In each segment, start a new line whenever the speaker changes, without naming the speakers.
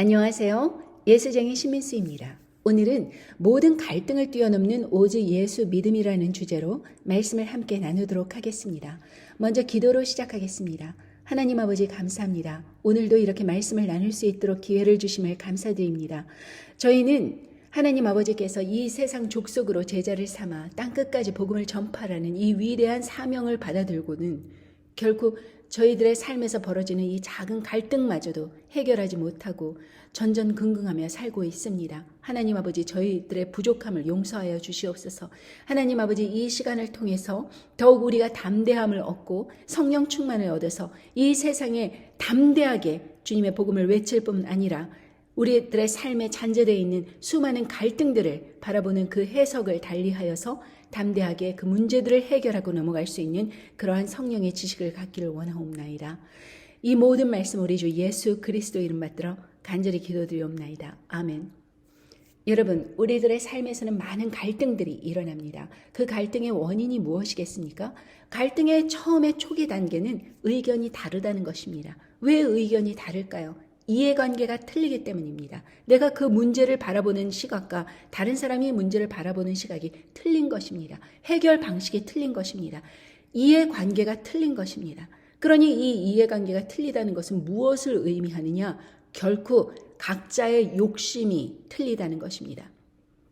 안녕하세요. 예수쟁이 신민수입니다. 오늘은 모든 갈등을 뛰어넘는 오직 예수 믿음이라는 주제로 말씀을 함께 나누도록 하겠습니다. 먼저 기도로 시작하겠습니다. 하나님 아버지 감사합니다. 오늘도 이렇게 말씀을 나눌 수 있도록 기회를 주심을 감사드립니다. 저희는 하나님 아버지께서 이 세상 족속으로 제자를 삼아 땅끝까지 복음을 전파하라는 이 위대한 사명을 받아들고는 결국 저희들의 삶에서 벌어지는 이 작은 갈등마저도 해결하지 못하고 전전긍긍하며 살고 있습니다. 하나님 아버지 저희들의 부족함을 용서하여 주시옵소서. 하나님 아버지 이 시간을 통해서 더욱 우리가 담대함을 얻고 성령 충만을 얻어서 이 세상에 담대하게 주님의 복음을 외칠 뿐 아니라 우리들의 삶에 잔재되어 있는 수많은 갈등들을 바라보는 그 해석을 달리하여서 담대하게 그 문제들을 해결하고 넘어갈 수 있는 그러한 성령의 지식을 갖기를 원하옵나이다. 이 모든 말씀 우리 주 예수 그리스도 이름 받들어 간절히 기도드리옵나이다. 아멘. 여러분, 우리들의 삶에서는 많은 갈등들이 일어납니다. 그 갈등의 원인이 무엇이겠습니까? 갈등의 처음의 초기 단계는 의견이 다르다는 것입니다. 왜 의견이 다를까요? 이해관계가 틀리기 때문입니다. 내가 그 문제를 바라보는 시각과 다른 사람이 문제를 바라보는 시각이 틀린 것입니다. 해결 방식이 틀린 것입니다. 이해관계가 틀린 것입니다. 그러니 이 이해관계가 틀리다는 것은 무엇을 의미하느냐? 결코 각자의 욕심이 틀리다는 것입니다.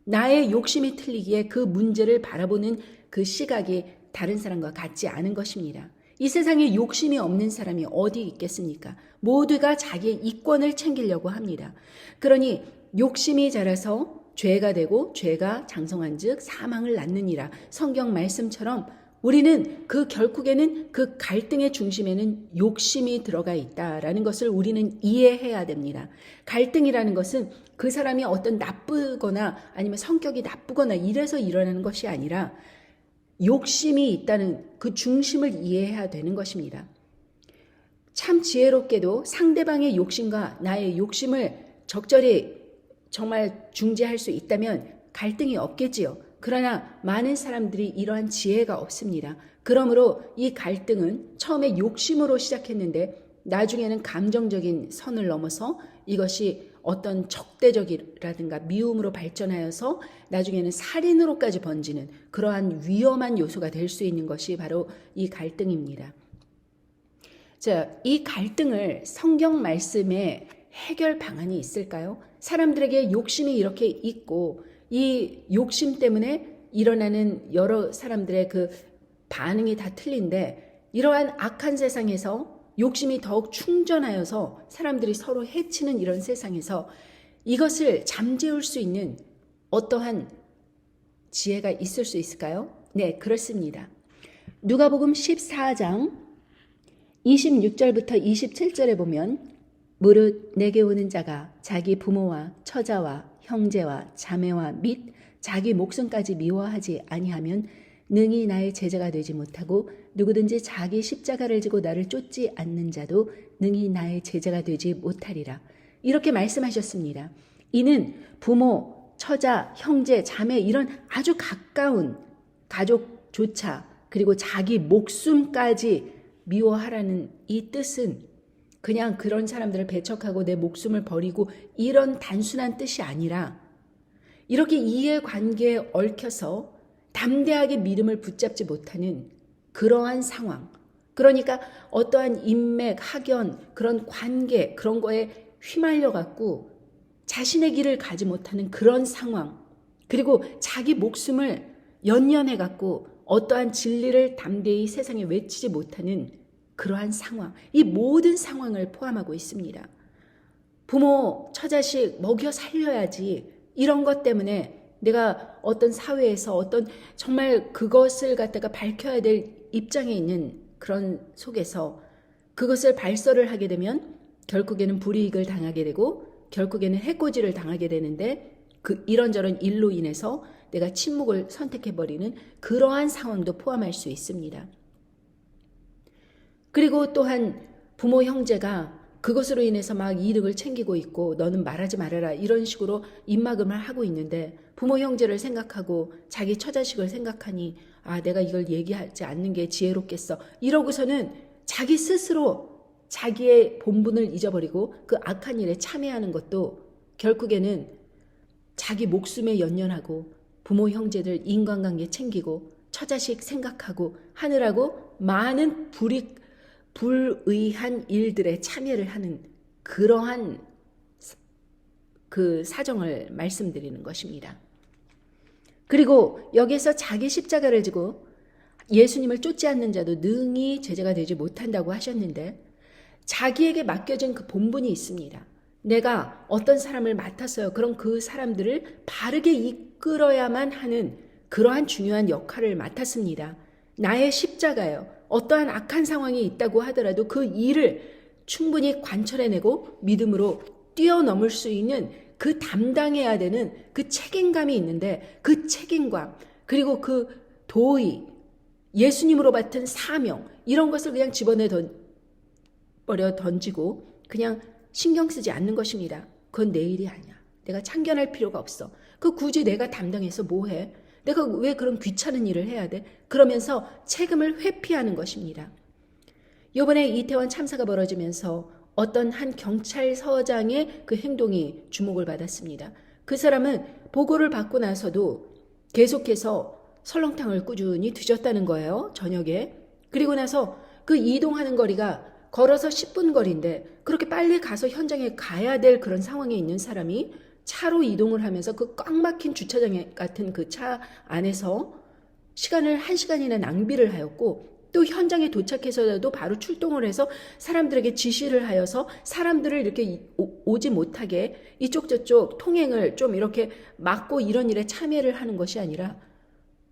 나의 욕심이 틀리기에 그 문제를 바라보는 그 시각이 다른 사람과 같지 않은 것입니다. 이 세상에 욕심이 없는 사람이 어디 있겠습니까? 모두가 자기의 이권을 챙기려고 합니다. 그러니 욕심이 자라서 죄가 되고 죄가 장성한 즉 사망을 낳느니라. 성경 말씀처럼 우리는 그 결국에는 그 갈등의 중심에는 욕심이 들어가 있다라는 것을 우리는 이해해야 됩니다. 갈등이라는 것은 그 사람이 어떤 나쁘거나 아니면 성격이 나쁘거나 이래서 일어나는 것이 아니라 욕심이 있다는 그 중심을 이해해야 되는 것입니다. 참 지혜롭게도 상대방의 욕심과 나의 욕심을 적절히 정말 중재할 수 있다면 갈등이 없겠지요. 그러나 많은 사람들이 이러한 지혜가 없습니다. 그러므로 이 갈등은 처음에 욕심으로 시작했는데 나중에는 감정적인 선을 넘어서 이것이 어떤 적대적이라든가 미움으로 발전하여서 나중에는 살인으로까지 번지는 그러한 위험한 요소가 될 수 있는 것이 바로 이 갈등입니다. 자, 이 갈등을 성경 말씀에 해결 방안이 있을까요? 사람들에게 욕심이 이렇게 있고 이 욕심 때문에 일어나는 여러 사람들의 그 반응이 다 틀린데 이러한 악한 세상에서 욕심이 더욱 충전하여서 사람들이 서로 해치는 이런 세상에서 이것을 잠재울 수 있는 어떠한 지혜가 있을 수 있을까요? 네, 그렇습니다. 누가복음 14장 26절부터 27절에 보면 무릇 내게 오는 자가 자기 부모와 처자와 형제와 자매와 및 자기 목숨까지 미워하지 아니하면 능히 나의 제자가 되지 못하고 누구든지 자기 십자가를 지고 나를 쫓지 않는 자도 능히 나의 제자가 되지 못하리라. 이렇게 말씀하셨습니다. 이는 부모, 처자, 형제, 자매 이런 아주 가까운 가족조차 그리고 자기 목숨까지 미워하라는 이 뜻은 그냥 그런 사람들을 배척하고 내 목숨을 버리고 이런 단순한 뜻이 아니라 이렇게 이해관계에 얽혀서 담대하게 믿음을 붙잡지 못하는 그러한 상황, 그러니까 어떠한 인맥, 학연, 그런 관계, 그런 거에 휘말려 갖고 자신의 길을 가지 못하는 그런 상황, 그리고 자기 목숨을 연연해 갖고 어떠한 진리를 담대히 세상에 외치지 못하는 그러한 상황, 이 모든 상황을 포함하고 있습니다. 부모, 처자식 먹여 살려야지 이런 것 때문에 내가 어떤 사회에서 어떤 정말 그것을 갖다가 밝혀야 될 입장에 있는 그런 속에서 그것을 발설을 하게 되면 결국에는 불이익을 당하게 되고 결국에는 해코지를 당하게 되는데 그 이런저런 일로 인해서 내가 침묵을 선택해버리는 그러한 상황도 포함할 수 있습니다. 그리고 또한 부모 형제가 그것으로 인해서 막 이득을 챙기고 있고 너는 말하지 말아라 이런 식으로 입막음을 하고 있는데 부모 형제를 생각하고 자기 처자식을 생각하니 아 내가 이걸 얘기하지 않는 게 지혜롭겠어 이러고서는 자기 스스로 자기의 본분을 잊어버리고 그 악한 일에 참여하는 것도 결국에는 자기 목숨에 연연하고 부모 형제들 인간관계 챙기고 처자식 생각하고 하느라고 많은 불의한 일들에 참여를 하는 그러한 그 사정을 말씀드리는 것입니다. 그리고 여기에서 자기 십자가를 지고 예수님을 쫓지 않는 자도 능히 제자가 되지 못한다고 하셨는데, 자기에게 맡겨진 그 본분이 있습니다. 내가 어떤 사람을 맡았어요. 그럼 그 사람들을 바르게 이끌어야만 하는 그러한 중요한 역할을 맡았습니다. 나의 십자가요. 어떠한 악한 상황이 있다고 하더라도 그 일을 충분히 관철해내고 믿음으로 뛰어넘을 수 있는 그 담당해야 되는 그 책임감이 있는데, 그 책임감 그리고 그 도의, 예수님으로 맡은 사명, 이런 것을 그냥 집어내버려 던지고 그냥 신경 쓰지 않는 것입니다. 그건 내 일이 아니야. 내가 참견할 필요가 없어. 그 굳이 내가 담당해서 뭐해? 내가 왜 그런 귀찮은 일을 해야 돼? 그러면서 책임을 회피하는 것입니다. 이번에 이태원 참사가 벌어지면서 어떤 한 경찰서장의 그 행동이 주목을 받았습니다. 그 사람은 보고를 받고 나서도 계속해서 설렁탕을 꾸준히 드셨다는 거예요. 저녁에. 그리고 나서 그 이동하는 거리가 걸어서 10분 거리인데 그렇게 빨리 가서 현장에 가야 될 그런 상황에 있는 사람이 차로 이동을 하면서 그 꽉 막힌 주차장 같은 그 차 안에서 시간을 1시간이나 낭비를 하였고, 또 현장에 도착해서라도 바로 출동을 해서 사람들에게 지시를 하여서 사람들을 이렇게 오지 못하게 이쪽 저쪽 통행을 좀 이렇게 막고 이런 일에 참여를 하는 것이 아니라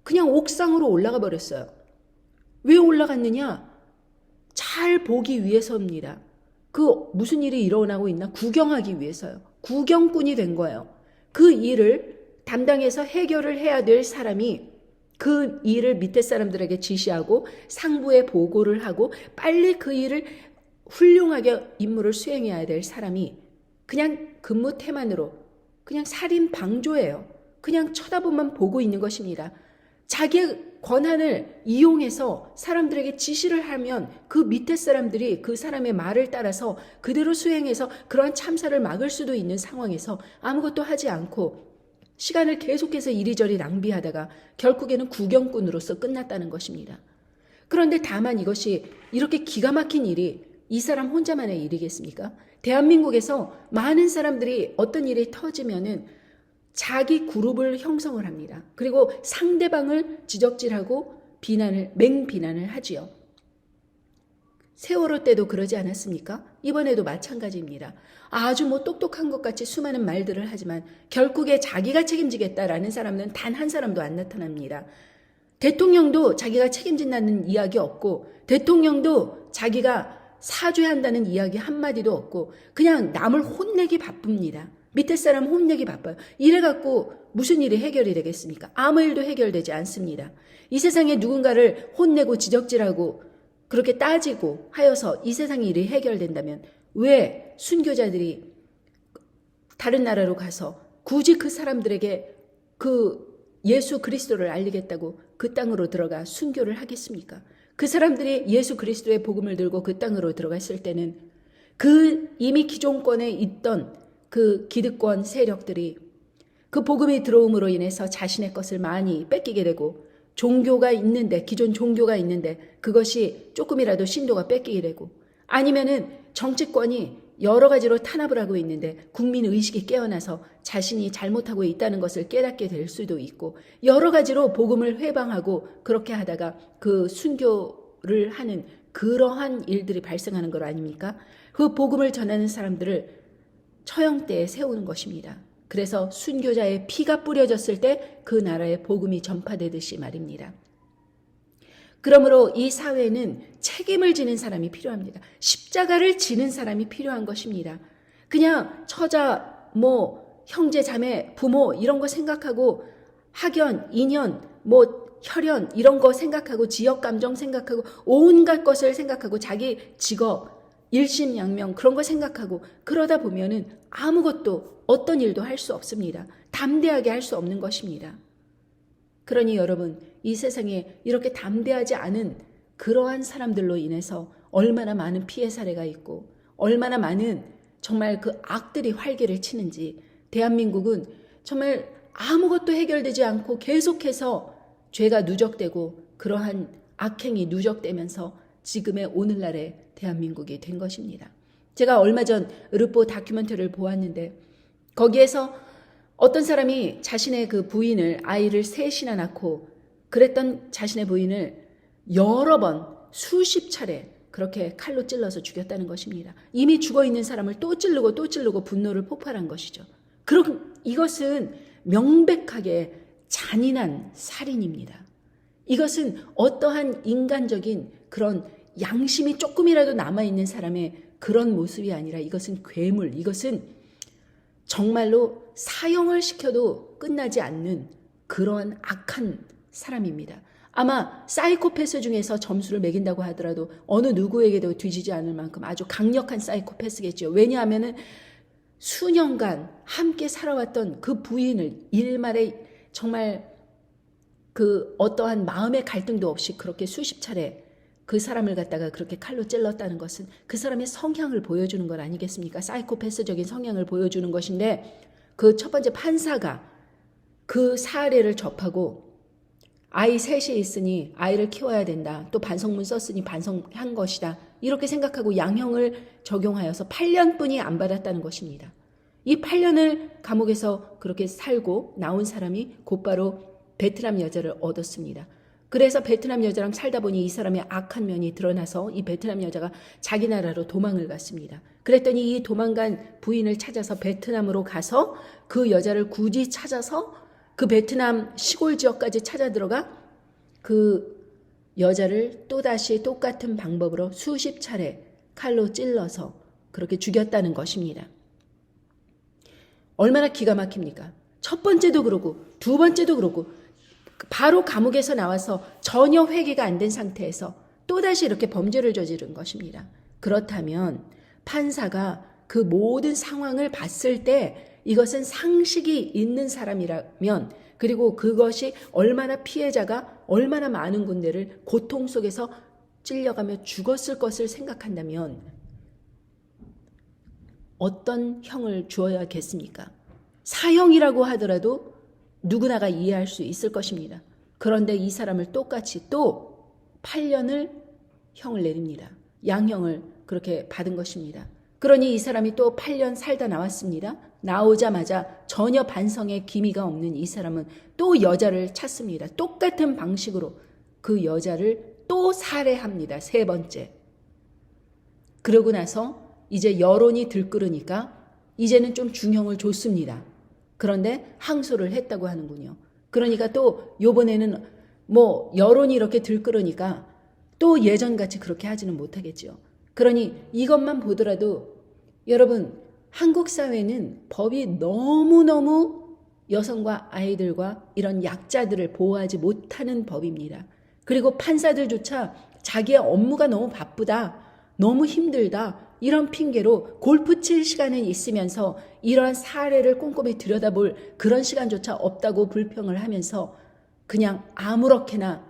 그냥 옥상으로 올라가 버렸어요. 왜 올라갔느냐? 잘 보기 위해서입니다. 그 무슨 일이 일어나고 있나 구경하기 위해서요. 구경꾼이 된 거예요. 그 일을 담당해서 해결을 해야 될 사람이 그 일을 밑에 사람들에게 지시하고 상부에 보고를 하고 빨리 그 일을 훌륭하게 임무를 수행해야 될 사람이 그냥 근무 태만으로 그냥 살인 방조예요. 그냥 쳐다보만 보고 있는 것입니다. 자기의 권한을 이용해서 사람들에게 지시를 하면 그 밑에 사람들이 그 사람의 말을 따라서 그대로 수행해서 그러한 참사를 막을 수도 있는 상황에서 아무것도 하지 않고 시간을 계속해서 이리저리 낭비하다가 결국에는 구경꾼으로서 끝났다는 것입니다. 그런데 다만 이것이 이렇게 기가 막힌 일이 이 사람 혼자만의 일이겠습니까? 대한민국에서 많은 사람들이 어떤 일이 터지면은 자기 그룹을 형성을 합니다. 그리고 상대방을 지적질하고 맹비난을 하지요. 세월호 때도 그러지 않았습니까? 이번에도 마찬가지입니다. 아주 똑똑한 것 같이 수많은 말들을 하지만 결국에 자기가 책임지겠다라는 사람은 단 한 사람도 안 나타납니다. 대통령도 자기가 책임진다는 이야기 없고, 대통령도 자기가 사죄한다는 이야기 한마디도 없고, 그냥 남을 혼내기 바쁩니다. 밑에 사람 혼내기 바빠요. 이래갖고 무슨 일이 해결이 되겠습니까? 아무 일도 해결되지 않습니다. 이 세상에 누군가를 혼내고 지적질하고 그렇게 따지고 하여서 이 세상의 일이 해결된다면 왜 순교자들이 다른 나라로 가서 굳이 그 사람들에게 그 예수 그리스도를 알리겠다고 그 땅으로 들어가 순교를 하겠습니까? 그 사람들이 예수 그리스도의 복음을 들고 그 땅으로 들어갔을 때는 그 이미 기존권에 있던 그 기득권 세력들이 그 복음이 들어옴으로 인해서 자신의 것을 많이 뺏기게 되고, 종교가 있는데, 기존 종교가 있는데 그것이 조금이라도 신도가 뺏기게 되고, 아니면은 정치권이 여러 가지로 탄압을 하고 있는데 국민 의식이 깨어나서 자신이 잘못하고 있다는 것을 깨닫게 될 수도 있고, 여러 가지로 복음을 회방하고 그렇게 하다가 그 순교를 하는 그러한 일들이 발생하는 것 아닙니까? 그 복음을 전하는 사람들을 처형대에 세우는 것입니다. 그래서 순교자의 피가 뿌려졌을 때 그 나라의 복음이 전파되듯이 말입니다. 그러므로 이 사회는 책임을 지는 사람이 필요합니다. 십자가를 지는 사람이 필요한 것입니다. 그냥 처자, 형제, 자매, 부모 이런 거 생각하고 학연, 인연, 혈연 이런 거 생각하고 지역 감정 생각하고 온갖 것을 생각하고 자기 직업, 일심양명 그런 거 생각하고 그러다 보면은 아무것도 어떤 일도 할 수 없습니다. 담대하게 할 수 없는 것입니다. 그러니 여러분, 이 세상에 이렇게 담대하지 않은 그러한 사람들로 인해서 얼마나 많은 피해 사례가 있고 얼마나 많은 정말 그 악들이 활개를 치는지 대한민국은 정말 아무것도 해결되지 않고 계속해서 죄가 누적되고 그러한 악행이 누적되면서 지금의 오늘날의 대한민국이 된 것입니다. 제가 얼마 전 르포 다큐멘터리를 보았는데 거기에서 어떤 사람이 자신의 그 부인을 아이를 셋이나 낳고 그랬던 자신의 부인을 여러 번 수십 차례 그렇게 칼로 찔러서 죽였다는 것입니다. 이미 죽어있는 사람을 또 찌르고 분노를 폭발한 것이죠. 그럼 이것은 명백하게 잔인한 살인입니다. 이것은 어떠한 인간적인 그런 양심이 조금이라도 남아있는 사람의 그런 모습이 아니라 이것은 괴물, 이것은 정말로 사형을 시켜도 끝나지 않는 그러한 악한 사람입니다. 아마 사이코패스 중에서 점수를 매긴다고 하더라도 어느 누구에게도 뒤지지 않을 만큼 아주 강력한 사이코패스겠죠. 왜냐하면 수년간 함께 살아왔던 그 부인을 일말에 정말 그 어떠한 마음의 갈등도 없이 그렇게 수십 차례 그 사람을 갖다가 그렇게 칼로 찔렀다는 것은 그 사람의 성향을 보여주는 것 아니겠습니까? 사이코패스적인 성향을 보여주는 것인데 그 첫 번째 판사가 그 사례를 접하고 아이 셋이 있으니 아이를 키워야 된다. 또 반성문 썼으니 반성한 것이다. 이렇게 생각하고 양형을 적용하여서 8년뿐이 안 받았다는 것입니다. 이 8년을 감옥에서 그렇게 살고 나온 사람이 곧바로 베트남 여자를 얻었습니다. 그래서 베트남 여자랑 살다 보니 이 사람의 악한 면이 드러나서 이 베트남 여자가 자기 나라로 도망을 갔습니다. 그랬더니 이 도망간 부인을 찾아서 베트남으로 가서 그 여자를 굳이 찾아서 그 베트남 시골 지역까지 찾아 들어가 그 여자를 또다시 똑같은 방법으로 수십 차례 칼로 찔러서 그렇게 죽였다는 것입니다. 얼마나 기가 막힙니까? 첫 번째도 그러고 두 번째도 그러고 바로 감옥에서 나와서 전혀 회개가 안 된 상태에서 또다시 이렇게 범죄를 저지른 것입니다. 그렇다면 판사가 그 모든 상황을 봤을 때 이것은 상식이 있는 사람이라면 그리고 그것이 얼마나 피해자가 얼마나 많은 군데를 고통 속에서 찔려가며 죽었을 것을 생각한다면 어떤 형을 주어야겠습니까? 사형이라고 하더라도 누구나가 이해할 수 있을 것입니다. 그런데 이 사람을 똑같이 또 8년을 형을 내립니다. 양형을 그렇게 받은 것입니다. 그러니 이 사람이 또 8년 살다 나왔습니다. 나오자마자 전혀 반성의 기미가 없는 이 사람은 또 여자를 찾습니다. 똑같은 방식으로 그 여자를 또 살해합니다. 세 번째. 그러고 나서 이제 여론이 들끓으니까 이제는 좀 중형을 줬습니다. 그런데 항소를 했다고 하는군요. 그러니까 또 요번에는 뭐 여론이 이렇게 들끓으니까 또 예전같이 그렇게 하지는 못하겠죠. 그러니 이것만 보더라도 여러분 한국 사회는 법이 너무너무 여성과 아이들과 이런 약자들을 보호하지 못하는 법입니다. 그리고 판사들조차 자기의 업무가 너무 바쁘다, 너무 힘들다 이런 핑계로 골프 칠 시간은 있으면서 이러한 사례를 꼼꼼히 들여다볼 그런 시간조차 없다고 불평을 하면서 그냥 아무렇게나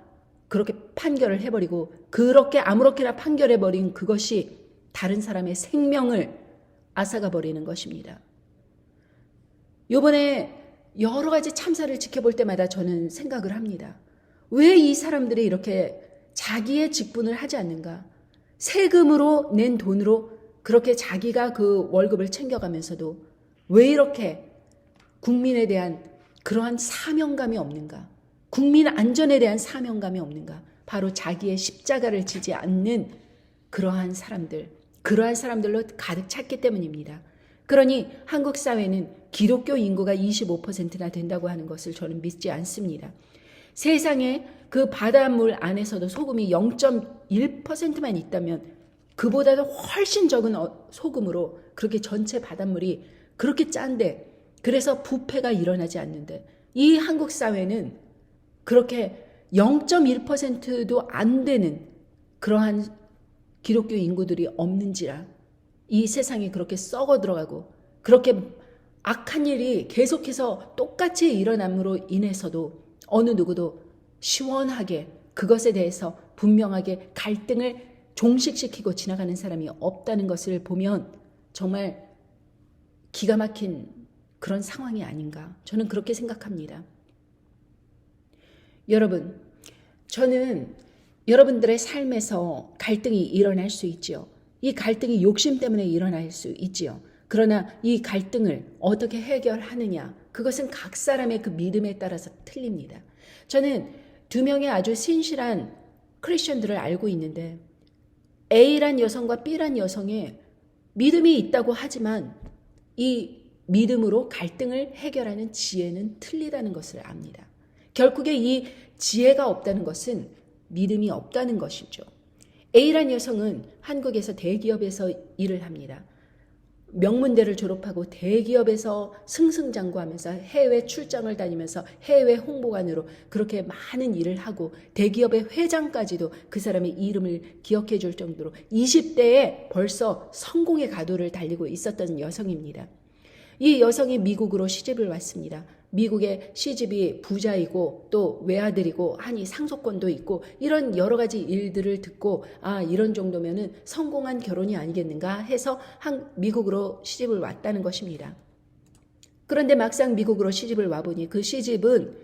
그렇게 판결을 해버리고 그렇게 아무렇게나 판결해버린 그것이 다른 사람의 생명을 앗아가 버리는 것입니다. 요번에 여러 가지 참사를 지켜볼 때마다 저는 생각을 합니다. 왜 이 사람들이 이렇게 자기의 직분을 하지 않는가? 세금으로 낸 돈으로 그렇게 자기가 그 월급을 챙겨가면서도 왜 이렇게 국민에 대한 그러한 사명감이 없는가? 국민 안전에 대한 사명감이 없는가? 바로 자기의 십자가를 지지 않는 그러한 사람들로 가득 찼기 때문입니다. 그러니 한국 사회는 기독교 인구가 25%나 된다고 하는 것을 저는 믿지 않습니다. 세상에 그 바닷물 안에서도 소금이 0.1%만 있다면 그보다도 훨씬 적은 소금으로 그렇게 전체 바닷물이 그렇게 짠데 그래서 부패가 일어나지 않는데 이 한국 사회는 그렇게 0.1%도 안 되는 그러한 기독교 인구들이 없는지라 이 세상이 그렇게 썩어 들어가고 그렇게 악한 일이 계속해서 똑같이 일어남으로 인해서도 어느 누구도 시원하게 그것에 대해서 분명하게 갈등을 종식시키고 지나가는 사람이 없다는 것을 보면 정말 기가 막힌 그런 상황이 아닌가, 저는 그렇게 생각합니다. 여러분, 저는 여러분들의 삶에서 갈등이 일어날 수 있지요. 이 갈등이 욕심 때문에 일어날 수 있지요. 그러나 이 갈등을 어떻게 해결하느냐, 그것은 각 사람의 그 믿음에 따라서 틀립니다. 저는 두 명의 아주 신실한 크리스천들을 알고 있는데, A란 여성과 B란 여성의 믿음이 있다고 하지만 이 믿음으로 갈등을 해결하는 지혜는 틀리다는 것을 압니다. 결국에 이 지혜가 없다는 것은 믿음이 없다는 것이죠. A란 여성은 한국에서 대기업에서 일을 합니다. 명문대를 졸업하고 대기업에서 승승장구하면서 해외 출장을 다니면서 해외 홍보관으로 그렇게 많은 일을 하고 대기업의 회장까지도 그 사람의 이름을 기억해 줄 정도로 20대에 벌써 성공의 가도를 달리고 있었던 여성입니다. 이 여성이 미국으로 시집을 왔습니다. 미국의 시집이 부자이고 또 외아들이고 하니 상속권도 있고 이런 여러 가지 일들을 듣고 이런 정도면은 성공한 결혼이 아니겠는가 해서 미국으로 시집을 왔다는 것입니다. 그런데 막상 미국으로 시집을 와보니 그 시집은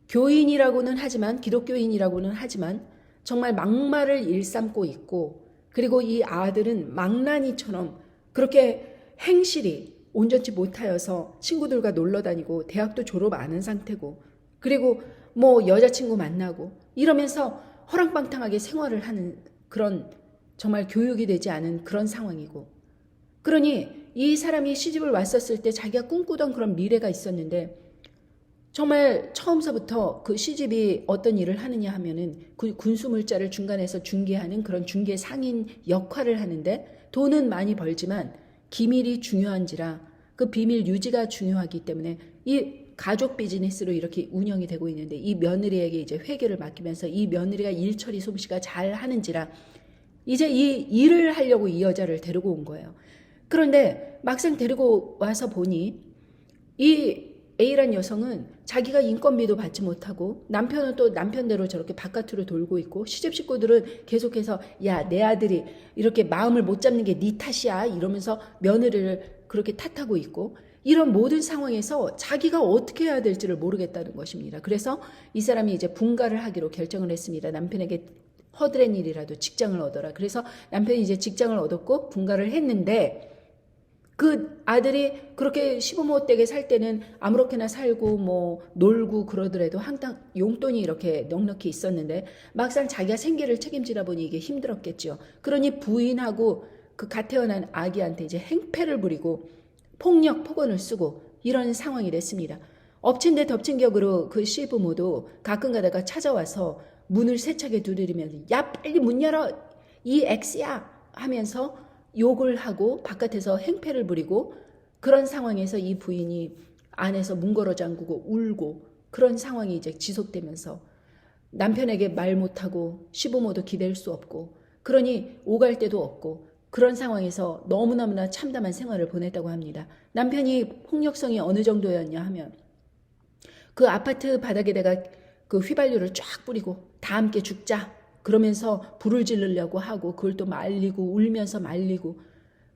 교인이라고는 하지만 기독교인이라고는 하지만 정말 막말을 일삼고 있고, 그리고 이 아들은 망나니처럼 그렇게 행실이 온전치 못하여서 친구들과 놀러 다니고 대학도 졸업 안 한 상태고, 그리고 뭐 여자친구 만나고 이러면서 허랑방탕하게 생활을 하는 그런 정말 교육이 되지 않은 그런 상황이고, 그러니 이 사람이 시집을 왔었을 때 자기가 꿈꾸던 그런 미래가 있었는데 정말 처음서부터 그 시집이 어떤 일을 하느냐 하면은 그 군수물자를 중간에서 중개하는 그런 중개 상인 역할을 하는데 돈은 많이 벌지만 기밀이 중요한지라 그 비밀 유지가 중요하기 때문에 이 가족 비즈니스로 이렇게 운영이 되고 있는데, 이 며느리에게 이제 회계를 맡기면서 이 며느리가 일 처리 솜씨가 잘 하는지라 이제 이 일을 하려고 이 여자를 데리고 온 거예요. 그런데 막상 데리고 와서 보니 이 A란 여성은 자기가 인건비도 받지 못하고 남편은 또 남편대로 저렇게 바깥으로 돌고 있고, 시집 식구들은 계속해서 야, 내 아들이 이렇게 마음을 못 잡는 게 네 탓이야 이러면서 며느리를 그렇게 탓하고 있고, 이런 모든 상황에서 자기가 어떻게 해야 될지를 모르겠다는 것입니다. 그래서 이 사람이 이제 분가를 하기로 결정을 했습니다. 남편에게 허드렛 일이라도 직장을 얻어라. 그래서 남편이 이제 직장을 얻었고 분가를 했는데, 그 아들이 그렇게 시부모 댁에 살 때는 아무렇게나 살고 뭐 놀고 그러더라도 항상 용돈이 이렇게 넉넉히 있었는데 막상 자기가 생계를 책임지다 보니 이게 힘들었겠죠. 그러니 부인하고 그 갓 태어난 아기한테 이제 행패를 부리고 폭력, 폭언을 쓰고 이런 상황이 됐습니다. 엎친 데 덮친 격으로 그 시부모도 가끔 가다가 찾아와서 문을 세차게 두드리면서 야, 빨리 문 열어, 이 X야 하면서 욕을 하고 바깥에서 행패를 부리고, 그런 상황에서 이 부인이 안에서 문 걸어 잠그고 울고 그런 상황이 이제 지속되면서 남편에게 말 못하고 시부모도 기댈 수 없고, 그러니 오갈 데도 없고 그런 상황에서 너무너무나 참담한 생활을 보냈다고 합니다. 남편이 폭력성이 어느 정도였냐 하면 그 아파트 바닥에다가 그 휘발유를 쫙 뿌리고 다 함께 죽자 그러면서 불을 지르려고 하고 그걸 또 말리고 울면서 말리고,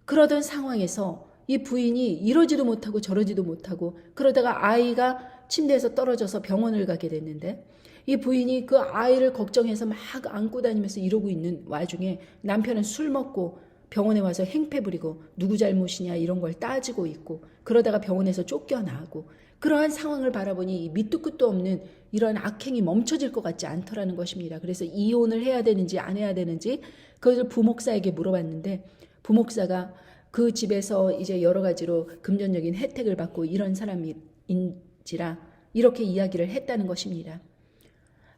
그러던 상황에서 이 부인이 이러지도 못하고 저러지도 못하고 그러다가 아이가 침대에서 떨어져서 병원을 가게 됐는데, 이 부인이 그 아이를 걱정해서 막 안고 다니면서 이러고 있는 와중에 남편은 술 먹고 병원에 와서 행패 부리고 누구 잘못이냐 이런 걸 따지고 있고, 그러다가 병원에서 쫓겨나고, 그러한 상황을 바라보니 이 밑도 끝도 없는 이런 악행이 멈춰질 것 같지 않더라는 것입니다. 그래서 이혼을 해야 되는지 안 해야 되는지 그것을 부목사에게 물어봤는데, 부목사가 그 집에서 이제 여러 가지로 금전적인 혜택을 받고 이런 사람인지라 이렇게 이야기를 했다는 것입니다.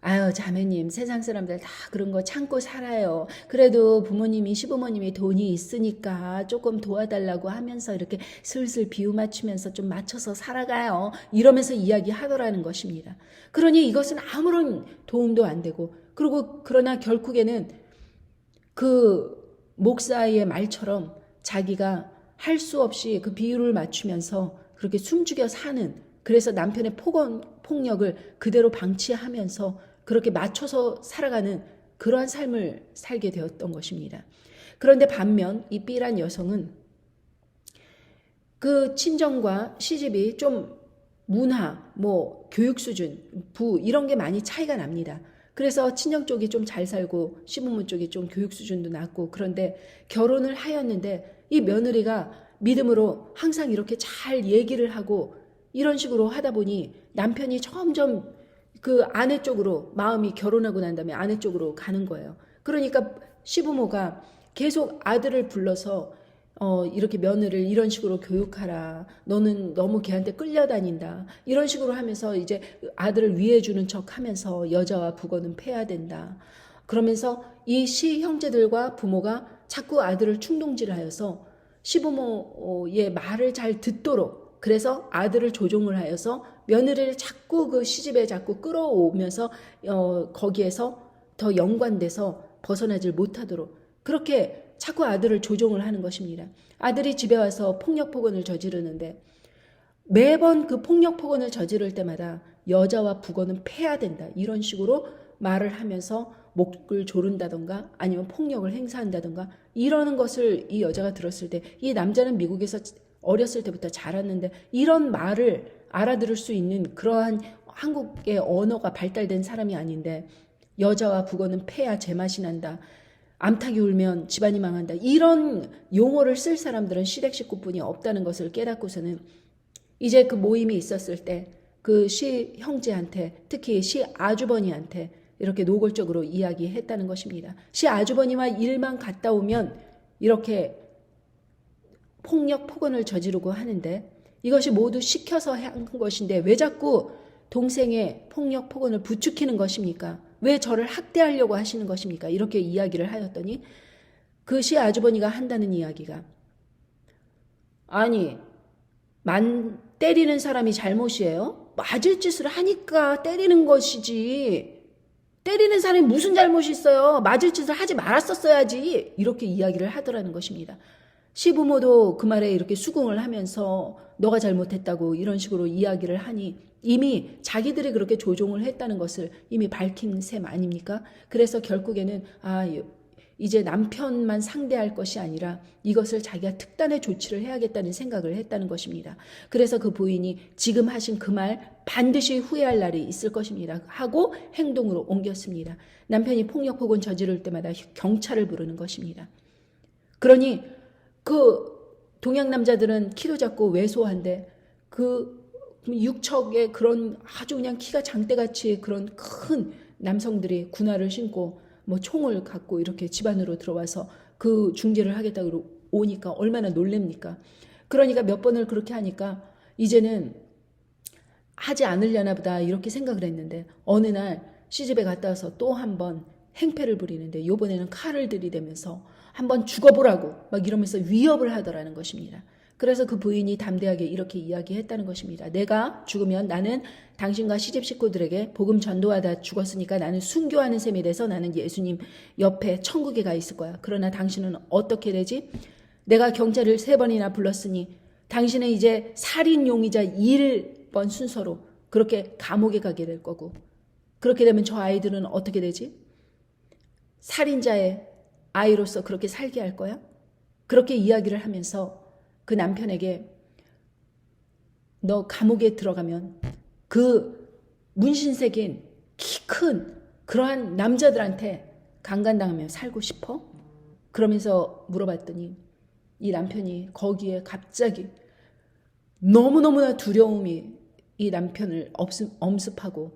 아유, 자매님, 세상 사람들 다 그런 거 참고 살아요. 그래도 부모님이, 시부모님이 돈이 있으니까 조금 도와달라고 하면서 이렇게 슬슬 비유 맞추면서 좀 맞춰서 살아가요. 이러면서 이야기하더라는 것입니다. 그러니 이것은 아무런 도움도 안 되고, 그리고 그러나 결국에는 그 목사의 말처럼 자기가 할 수 없이 그 비유를 맞추면서 그렇게 숨죽여 사는, 그래서 남편의 폭력을 그대로 방치하면서 그렇게 맞춰서 살아가는 그러한 삶을 살게 되었던 것입니다. 그런데 반면 이 B란 여성은 그 친정과 시집이 좀 문화, 교육 수준, 이런 게 많이 차이가 납니다. 그래서 친정 쪽이 좀 잘 살고 시부모 쪽이 좀 교육 수준도 낮고, 그런데 결혼을 하였는데 이 며느리가 믿음으로 항상 이렇게 잘 얘기를 하고 이런 식으로 하다 보니 남편이 점점 그 아내 쪽으로, 마음이 결혼하고 난 다음에 아내 쪽으로 가는 거예요. 그러니까 시부모가 계속 아들을 불러서 이렇게 며느리를 이런 식으로 교육하라. 너는 너무 걔한테 끌려다닌다. 이런 식으로 하면서 이제 아들을 위해주는 척 하면서 여자와 북어는 패야 된다. 그러면서 이 시 형제들과 부모가 자꾸 아들을 충동질하여서 시부모의 말을 잘 듣도록, 그래서 아들을 조종을 하여서 며느리를 자꾸 그 시집에 자꾸 끌어오면서 거기에서 더 연관돼서 벗어나질 못하도록 그렇게 자꾸 아들을 조종을 하는 것입니다. 아들이 집에 와서 폭력폭언을 저지르는데 매번 그 폭력폭언을 저지를 때마다 여자와 북어는 패야 된다. 이런 식으로 말을 하면서 목을 조른다던가 아니면 폭력을 행사한다던가 이러는 것을 이 여자가 들었을 때, 이 남자는 미국에서 어렸을 때부터 자랐는데 이런 말을 알아들을 수 있는 그러한 한국의 언어가 발달된 사람이 아닌데, 여자와 북어는 패야 제맛이 난다. 암탉이 울면 집안이 망한다. 이런 용어를 쓸 사람들은 시댁 식구뿐이 없다는 것을 깨닫고서는 이제 그 모임이 있었을 때 그 시 형제한테, 특히 시 아주버니한테 이렇게 노골적으로 이야기했다는 것입니다. 시 아주버니와 일만 갔다 오면 이렇게 폭력, 폭언을 저지르고 하는데 이것이 모두 시켜서 한 것인데 왜 자꾸 동생의 폭력, 폭언을 부추기는 것입니까? 왜 저를 학대하려고 하시는 것입니까? 이렇게 이야기를 하였더니 그 시 아주버니가 한다는 이야기가, 아니 때리는 사람이 잘못이에요? 맞을 짓을 하니까 때리는 것이지, 때리는 사람이 무슨 잘못이 있어요? 맞을 짓을 하지 말았었어야지. 이렇게 이야기를 하더라는 것입니다. 시부모도 그 말에 이렇게 수긍을 하면서 너가 잘못했다고 이런 식으로 이야기를 하니 이미 자기들이 그렇게 조종을 했다는 것을 이미 밝힌 셈 아닙니까? 그래서 결국에는 이제 남편만 상대할 것이 아니라 이것을 자기가 특단의 조치를 해야겠다는 생각을 했다는 것입니다. 그래서 그 부인이 지금 하신 그 말 반드시 후회할 날이 있을 것입니다 하고 행동으로 옮겼습니다. 남편이 폭력 폭언 저지를 때마다 경찰을 부르는 것입니다. 그러니 그 동양 남자들은 키도 작고 왜소한데 그 육척의 그런 아주 그냥 키가 장대같이 그런 큰 남성들이 군화를 신고 총을 갖고 이렇게 집 안으로 들어와서 그 중재를 하겠다고 오니까 얼마나 놀랍니까? 그러니까 몇 번을 그렇게 하니까 이제는 하지 않으려나 보다 이렇게 생각을 했는데 어느 날 시집에 갔다 와서 또 한 번 행패를 부리는데 이번에는 칼을 들이대면서 한번 죽어보라고 막 이러면서 위협을 하더라는 것입니다. 그래서 그 부인이 담대하게 이렇게 이야기했다는 것입니다. 내가 죽으면 나는 당신과 시집 식구들에게 복음 전도하다 죽었으니까 나는 순교하는 셈이 돼서 나는 예수님 옆에 천국에 가 있을 거야. 그러나 당신은 어떻게 되지? 내가 경찰을 3번이나 불렀으니 당신은 이제 살인 용의자 1번 순서로 그렇게 감옥에 가게 될 거고, 그렇게 되면 저 아이들은 어떻게 되지? 살인자의 아이로서 그렇게 살게 할 거야? 그렇게 이야기를 하면서 그 남편에게 너 감옥에 들어가면 그 문신색인 키 큰 그러한 남자들한테 강간당하며 살고 싶어? 그러면서 물어봤더니 이 남편이 거기에 갑자기 너무너무나 두려움이 이 남편을 엄습하고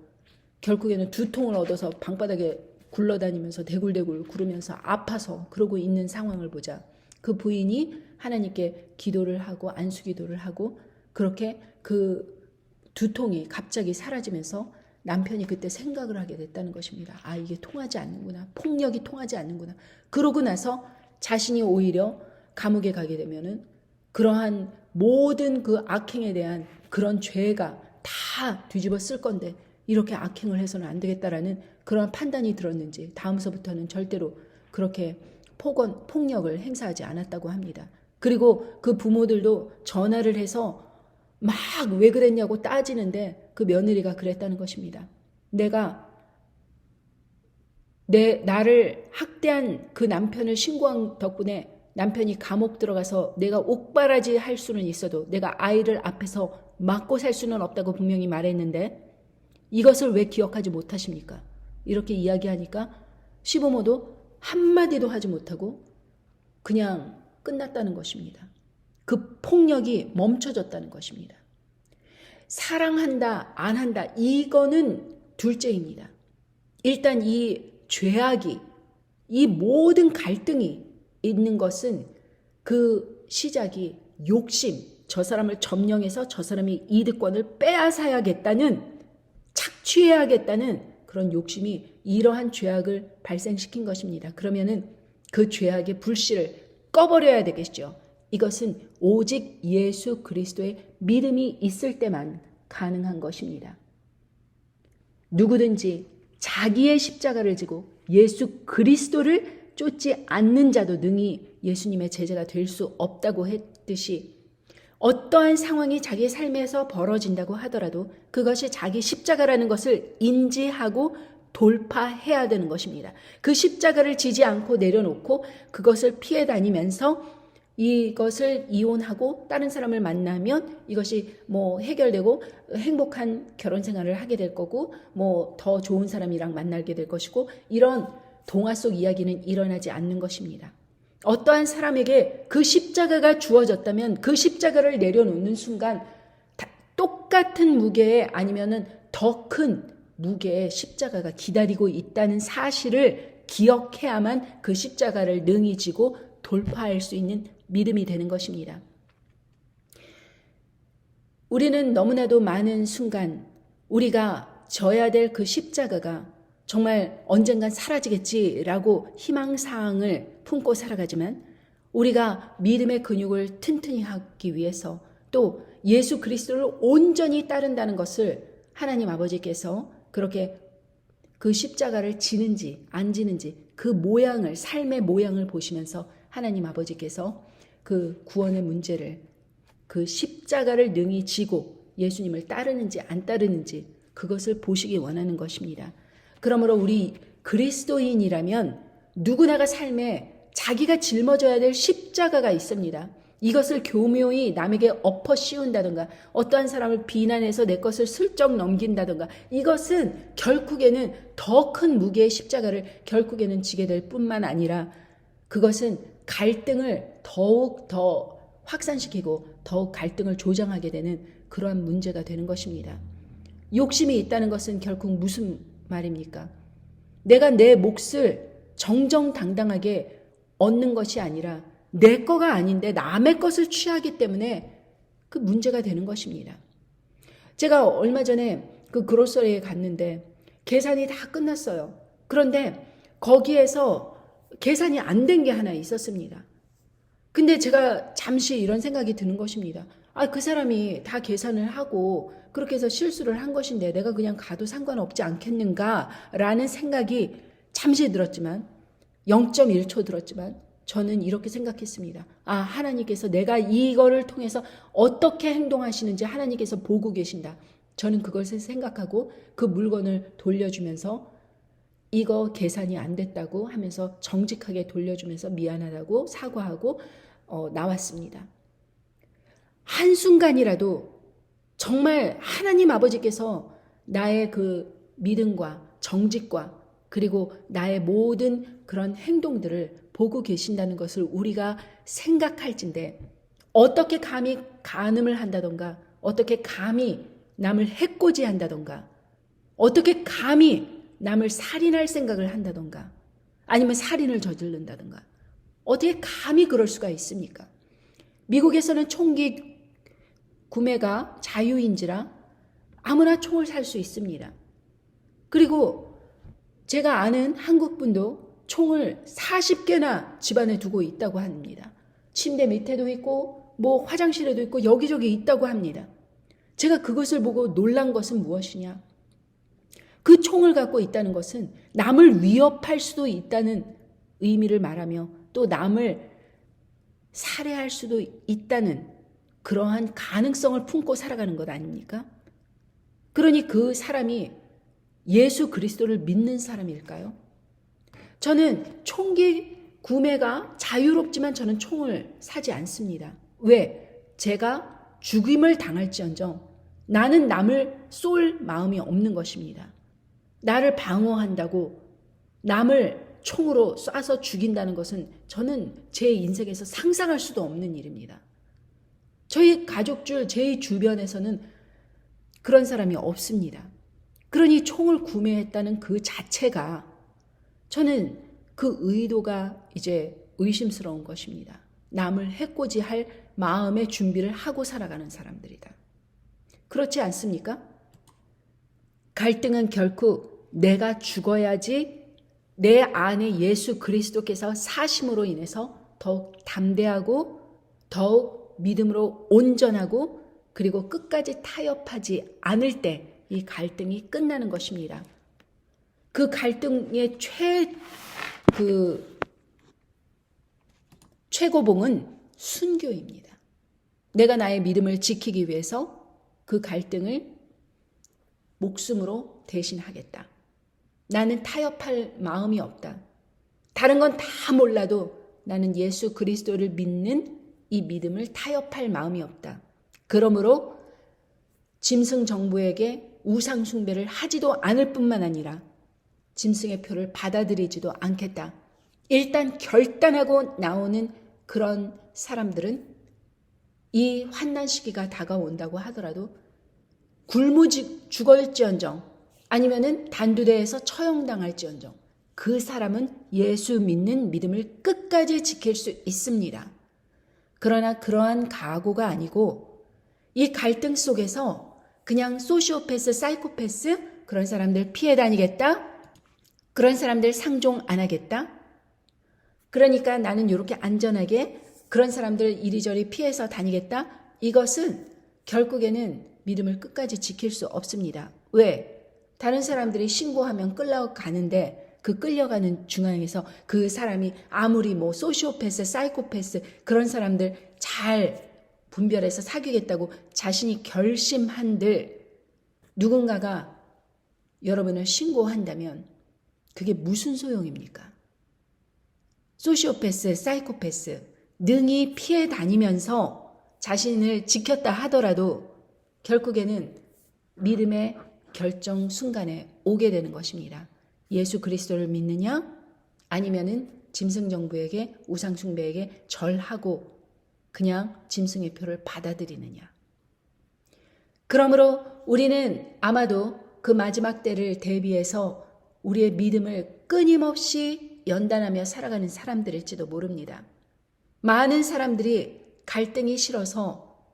결국에는 두통을 얻어서 방바닥에 굴러다니면서 대굴대굴 구르면서 아파서 그러고 있는 상황을 보자 그 부인이 하나님께 기도를 하고 안수기도를 하고 그렇게 그 두통이 갑자기 사라지면서 남편이 그때 생각을 하게 됐다는 것입니다. 이게 통하지 않는구나. 폭력이 통하지 않는구나. 그러고 나서 자신이 오히려 감옥에 가게 되면은 그러한 모든 그 악행에 대한 그런 죄가 다 뒤집어 쓸 건데 이렇게 악행을 해서는 안 되겠다라는 그런 판단이 들었는지 다음서부터는 절대로 그렇게 폭력을 행사하지 않았다고 합니다. 그리고 그 부모들도 전화를 해서 막 왜 그랬냐고 따지는데 그 며느리가 그랬다는 것입니다. 내가 나를 학대한 그 남편을 신고한 덕분에 남편이 감옥 들어가서 내가 옥바라지 할 수는 있어도 내가 아이를 앞에서 맞고 살 수는 없다고 분명히 말했는데 이것을 왜 기억하지 못하십니까? 이렇게 이야기하니까 시부모도 한마디도 하지 못하고 그냥 끝났다는 것입니다. 그 폭력이 멈춰졌다는 것입니다. 사랑한다, 안 한다, 이거는 둘째입니다. 일단 이 죄악이, 이 모든 갈등이 있는 것은 그 시작이 욕심, 저 사람을 점령해서 저 사람이 이득권을 빼앗아야겠다는, 착취해야겠다는 그런 욕심이 이러한 죄악을 발생시킨 것입니다. 그러면은 그 죄악의 불씨를 꺼버려야 되겠죠. 이것은 오직 예수 그리스도의 믿음이 있을 때만 가능한 것입니다. 누구든지 자기의 십자가를 지고 예수 그리스도를 쫓지 않는 자도 능히 예수님의 제자가 될 수 없다고 했듯이 어떠한 상황이 자기 삶에서 벌어진다고 하더라도 그것이 자기 십자가라는 것을 인지하고 돌파해야 되는 것입니다. 그 십자가를 지지 않고 내려놓고 그것을 피해 다니면서 이것을 이혼하고 다른 사람을 만나면 이것이 해결되고 행복한 결혼 생활을 하게 될 거고 더 좋은 사람이랑 만나게 될 것이고 이런 동화 속 이야기는 일어나지 않는 것입니다. 어떠한 사람에게 그 십자가가 주어졌다면 그 십자가를 내려놓는 순간 똑같은 무게의 아니면은 더 큰 무게의 십자가가 기다리고 있다는 사실을 기억해야만 그 십자가를 능히 지고 돌파할 수 있는 믿음이 되는 것입니다. 우리는 너무나도 많은 순간 우리가 져야 될 그 십자가가 정말 언젠간 사라지겠지라고 희망사항을 품고 살아가지만 우리가 믿음의 근육을 튼튼히 하기 위해서 또 예수 그리스도를 온전히 따른다는 것을 하나님 아버지께서 그렇게 그 십자가를 지는지 안 지는지 그 모양을 삶의 모양을 보시면서 하나님 아버지께서 그 구원의 문제를 그 십자가를 능히 지고 예수님을 따르는지 안 따르는지 그것을 보시기 원하는 것입니다. 그러므로 우리 그리스도인이라면 누구나가 삶에 자기가 짊어져야 될 십자가가 있습니다. 이것을 교묘히 남에게 엎어 씌운다든가 어떠한 사람을 비난해서 내 것을 슬쩍 넘긴다든가 이것은 결국에는 더 큰 무게의 십자가를 결국에는 지게 될 뿐만 아니라 그것은 갈등을 더욱 더 확산시키고 더욱 갈등을 조장하게 되는 그러한 문제가 되는 것입니다. 욕심이 있다는 것은 결국 무슨 말입니까? 내가 내 몫을 정정당당하게 얻는 것이 아니라 내 거가 아닌데 남의 것을 취하기 때문에 그 문제가 되는 것입니다. 제가 얼마 전에 그 그로서리에 갔는데 계산이 다 끝났어요. 그런데 거기에서 계산이 안 된 게 하나 있었습니다. 근데 제가 잠시 이런 생각이 드는 것입니다. 그 사람이 다 계산을 하고 그렇게 해서 실수를 한 것인데 내가 그냥 가도 상관없지 않겠는가라는 생각이 잠시 들었지만 0.1초 들었지만 저는 이렇게 생각했습니다. 하나님께서 내가 이거를 통해서 어떻게 행동하시는지 하나님께서 보고 계신다. 저는 그것을 생각하고 그 물건을 돌려주면서 이거 계산이 안 됐다고 하면서 정직하게 돌려주면서 미안하다고 사과하고 나왔습니다. 한순간이라도 정말 하나님 아버지께서 나의 그 믿음과 정직과 그리고 나의 모든 그런 행동들을 보고 계신다는 것을 우리가 생각할진데 어떻게 감히 간음을 한다던가 어떻게 감히 남을 해코지한다던가 어떻게 감히 남을 살인할 생각을 한다던가 아니면 살인을 저지른다던가 어떻게 감히 그럴 수가 있습니까? 미국에서는 총기 구매가 자유인지라 아무나 총을 살 수 있습니다. 그리고 제가 아는 한국 분도 총을 40개나 집안에 두고 있다고 합니다. 침대 밑에도 있고 화장실에도 있고 여기저기 있다고 합니다. 제가 그것을 보고 놀란 것은 무엇이냐? 그 총을 갖고 있다는 것은 남을 위협할 수도 있다는 의미를 말하며 또 남을 살해할 수도 있다는 그러한 가능성을 품고 살아가는 것 아닙니까? 그러니 그 사람이 예수 그리스도를 믿는 사람일까요? 저는 총기 구매가 자유롭지만 저는 총을 사지 않습니다. 왜? 제가 죽임을 당할지언정 나는 남을 쏠 마음이 없는 것입니다. 나를 방어한다고 남을 총으로 쏴서 죽인다는 것은 저는 제 인생에서 상상할 수도 없는 일입니다. 저희 가족줄, 제 주변에서는 그런 사람이 없습니다. 그러니 총을 구매했다는 그 자체가 저는 그 의도가 이제 의심스러운 것입니다. 남을 해코지할 마음의 준비를 하고 살아가는 사람들이다. 그렇지 않습니까? 갈등은 결코 내가 죽어야지 내 안에 예수 그리스도께서 사심으로 인해서 더욱 담대하고 더욱 믿음으로 온전하고 그리고 끝까지 타협하지 않을 때 이 갈등이 끝나는 것입니다. 그 갈등의 최고봉은 순교입니다. 내가 나의 믿음을 지키기 위해서 그 갈등을 목숨으로 대신하겠다. 나는 타협할 마음이 없다. 다른 건 다 몰라도 나는 예수 그리스도를 믿는 이 믿음을 타협할 마음이 없다. 그러므로 짐승 정부에게 우상 숭배를 하지도 않을 뿐만 아니라 짐승의 표를 받아들이지도 않겠다. 일단 결단하고 나오는 그런 사람들은 이 환난 시기가 다가온다고 하더라도 굶어 죽을지언정 아니면은 단두대에서 처형당할지언정 그 사람은 예수 믿는 믿음을 끝까지 지킬 수 있습니다. 그러나 그러한 각오가 아니고 이 갈등 속에서 그냥 소시오패스, 사이코패스 그런 사람들 피해 다니겠다. 그런 사람들 상종 안 하겠다. 그러니까 나는 이렇게 안전하게 그런 사람들 이리저리 피해서 다니겠다. 이것은 결국에는 믿음을 끝까지 지킬 수 없습니다. 왜? 다른 사람들이 신고하면 끌려가는데 그 끌려가는 중앙에서 그 사람이 아무리 뭐 소시오패스, 사이코패스 그런 사람들 잘 분별해서 사귀겠다고 자신이 결심한들 누군가가 여러분을 신고한다면 그게 무슨 소용입니까? 소시오패스, 사이코패스 능히 피해 다니면서 자신을 지켰다 하더라도 결국에는 믿음의 결정 순간에 오게 되는 것입니다. 예수 그리스도를 믿느냐? 아니면은 짐승 정부에게 우상 숭배에게 절하고 그냥 짐승의 표를 받아들이느냐. 그러므로 우리는 아마도 그 마지막 때를 대비해서 우리의 믿음을 끊임없이 연단하며 살아가는 사람들일지도 모릅니다. 많은 사람들이 갈등이 싫어서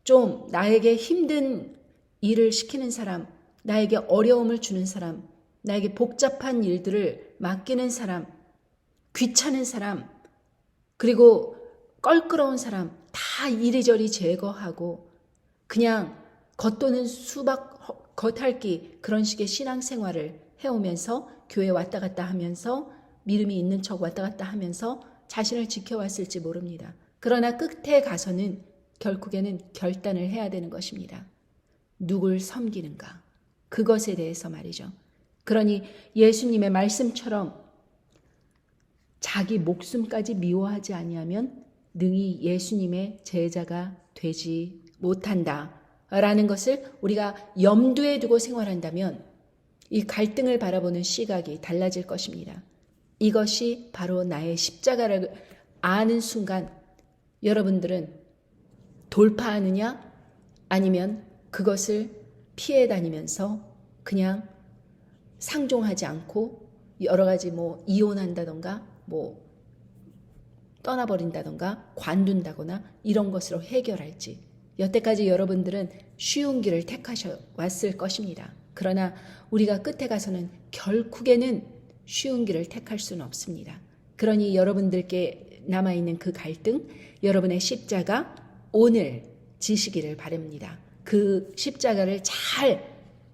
좀 나에게 힘든 일을 시키는 사람, 나에게 어려움을 주는 사람, 나에게 복잡한 일들을 맡기는 사람, 귀찮은 사람, 그리고 껄끄러운 사람 다 이리저리 제거하고 그냥 겉도는 수박 겉핥기 그런 식의 신앙생활을 해오면서 교회 왔다 갔다 하면서 믿음이 있는 척 왔다 갔다 하면서 자신을 지켜왔을지 모릅니다. 그러나 끝에 가서는 결국에는 결단을 해야 되는 것입니다. 누굴 섬기는가? 그것에 대해서 말이죠. 그러니 예수님의 말씀처럼 자기 목숨까지 미워하지 아니하면 능히 예수님의 제자가 되지 못한다라는 것을 우리가 염두에 두고 생활한다면 이 갈등을 바라보는 시각이 달라질 것입니다. 이것이 바로 나의 십자가를 아는 순간 여러분들은 돌파하느냐 아니면 그것을 피해 다니면서 그냥 상종하지 않고 여러 가지 뭐 이혼한다던가 뭐 떠나버린다던가 관둔다거나 이런 것으로 해결할지 여태까지 여러분들은 쉬운 길을 택하셔 왔을 것입니다. 그러나 우리가 끝에 가서는 결국에는 쉬운 길을 택할 수는 없습니다. 그러니 여러분들께 남아있는 그 갈등, 여러분의 십자가 오늘 지시기를 바랍니다. 그 십자가를 잘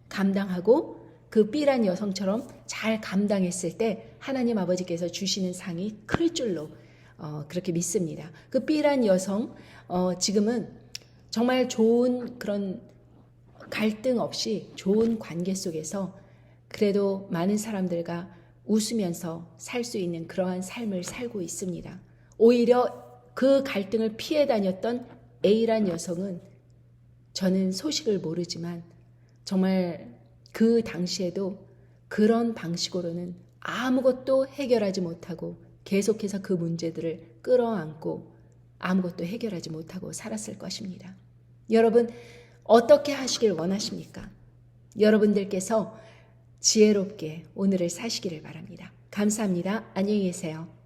감당하고 그 삐란 여성처럼 잘 감당했을 때 하나님 아버지께서 주시는 상이 클 줄로 그렇게 믿습니다. 그 삐란 여성 지금은 정말 좋은 그런 갈등 없이 좋은 관계 속에서 그래도 많은 사람들과 웃으면서 살 수 있는 그러한 삶을 살고 있습니다. 오히려 그 갈등을 피해 다녔던 A란 여성은 저는 소식을 모르지만 정말 그 당시에도 그런 방식으로는 아무것도 해결하지 못하고 계속해서 그 문제들을 끌어안고 아무것도 해결하지 못하고 살았을 것입니다. 여러분 어떻게 하시길 원하십니까? 여러분들께서 지혜롭게 오늘을 사시기를 바랍니다. 감사합니다. 안녕히 계세요.